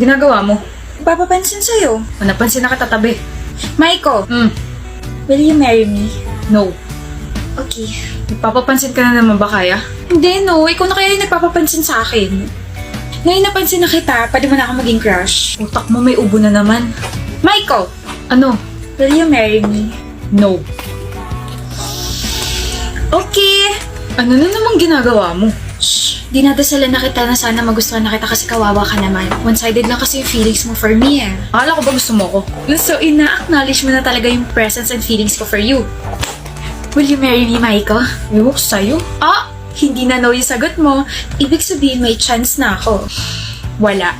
Ginagawa mo? Papapansin sa'yo. O napansin na katatabi? Maiko, Hmm, will you marry me? no. Okay. Nagpapapansin ka na naman ba kaya? Hindi, no. Ikaw na kaya yung nagpapapansin sa akin. Ngayon napansin na kita, pwede mo na ako maging crush. Utak mo may ubo na naman. Maiko, Ano? will you marry me? No. Okay. Ano na namang ginagawa mo? Shh. Dinadasalan na kita na sana magustuhan na kita kasi kawawa ka naman. One-sided lang kasi yung feelings mo for me eh. Akala ko ba gusto mo ko? So, ina-acknowledge mo na talaga yung presence and feelings ko for you. Will you marry me, Maiko? Ewan ko sa'yo. Ah! Hindi na no yung sagot mo. Ibig sabihin may chance na ako. Wala.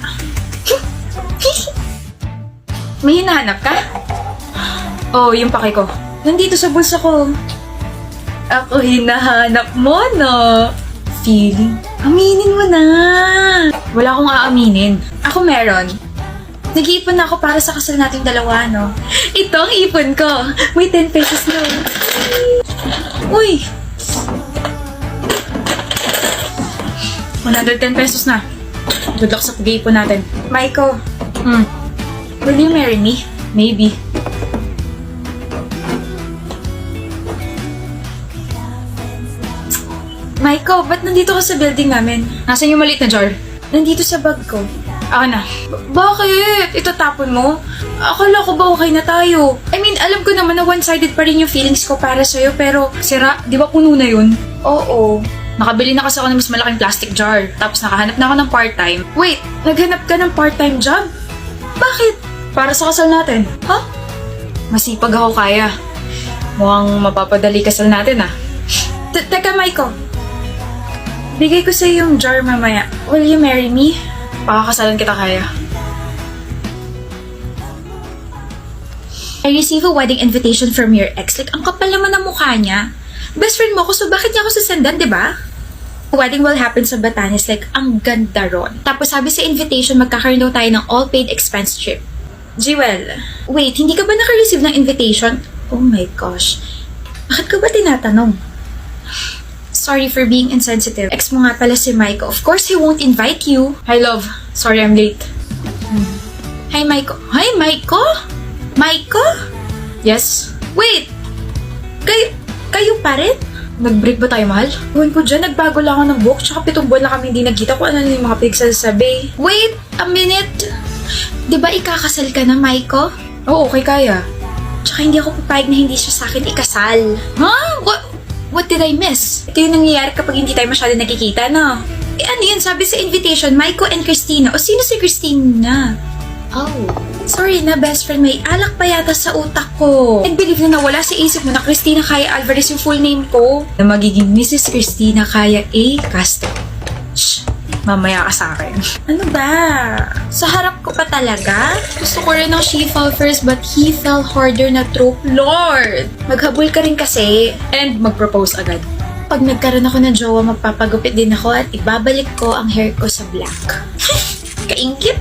May hinahanap ka? Oh, yung pake ko. Nandito sa bulsa ko. Ako hinahanap mo, no? Feeling. Aminin mo na. Wala akong aaminin. Ako meron. Nag-iipon na ako para sa kasal nating dalawa, no? Ito ang ipon ko. May 10 pesos na. Uy! 110 pesos na. Good luck sa pag-iipon natin. Maiko, Hmm, will you marry me? maybe. Maiko, ba't nandito ka sa building namin? Nasaan yung maliit na jar? Nandito sa bag ko. Ako na. Bakit? Itatapon mo? Akala ko ba okay na tayo? I mean, alam ko naman na one-sided pa rin yung feelings ko para sa'yo, pero... Sira, di ba puno na yun? Oo. Nakabili na kasi ako ng mas malaking plastic jar. Tapos nakahanap na ako ng part-time. Wait, naghanap ka ng part-time job? Bakit? Para sa kasal natin. Ha? Masipag ako kaya. Mukhang mapapadali kasal natin ah. Teka, Maiko. Bigay ko sa'yo yung jar mamaya. Will you marry me? Pakakasalan kita kaya. I receive a wedding invitation from your ex. Like, ang kapal naman ng mukha niya. Best friend mo ko, so bakit niya ako sasandan, di ba? Wedding will happen sa Batanes, like, ang ganda ron. Tapos sabi sa invitation, magkakaroon daw tayo ng all-paid expense trip. Jewel, wait, hindi ka ba naka-receive ng invitation? Oh my gosh. Bakit ka ba tinatanong? Sorry for being insensitive. Ex mo nga pala si Maiko. Of course, he won't invite you. Hi love, sorry I'm late. Hi, Maiko. Hi, Maiko? Maiko? Yes? Wait! Kayo pa rin? Nag-break ba tayo, mahal? Buwan ko dyan, nagbago lang ako ng book, tsaka 7 buwan na kami hindi nagkita kung ano yung mga pinagsasabi. Wait a minute! Di ba ikakasal ka na, Maiko? Oo, okay kaya. Tsaka hindi ako papayag na hindi siya sa akin ikasal. Ha? What did I miss? Ito yung nangyayari kapag hindi tayo masyado nagkikita, no? Eh ano yun? Sabi sa invitation, Maiko and Christina. O sino si Christina? Oh. Sorry na, best friend. May alak pa yata sa utak ko. I believe na nawala sa isip mo na Christina Kaya Alvarez yung full name ko. Na magiging Mrs. Christina Kaya A. Castro. Shh! Mamaya ka sa akin. Ano ba? Sa harap ko pa talaga? Gusto ko rin ng she fell first but he fell harder na trope. Lord! Maghabol ka rin kasi. And mag-propose agad. Pag nagkaroon ako ng jowa, magpapagupit din ako at ibabalik ko ang hair ko sa black. Kaingkit!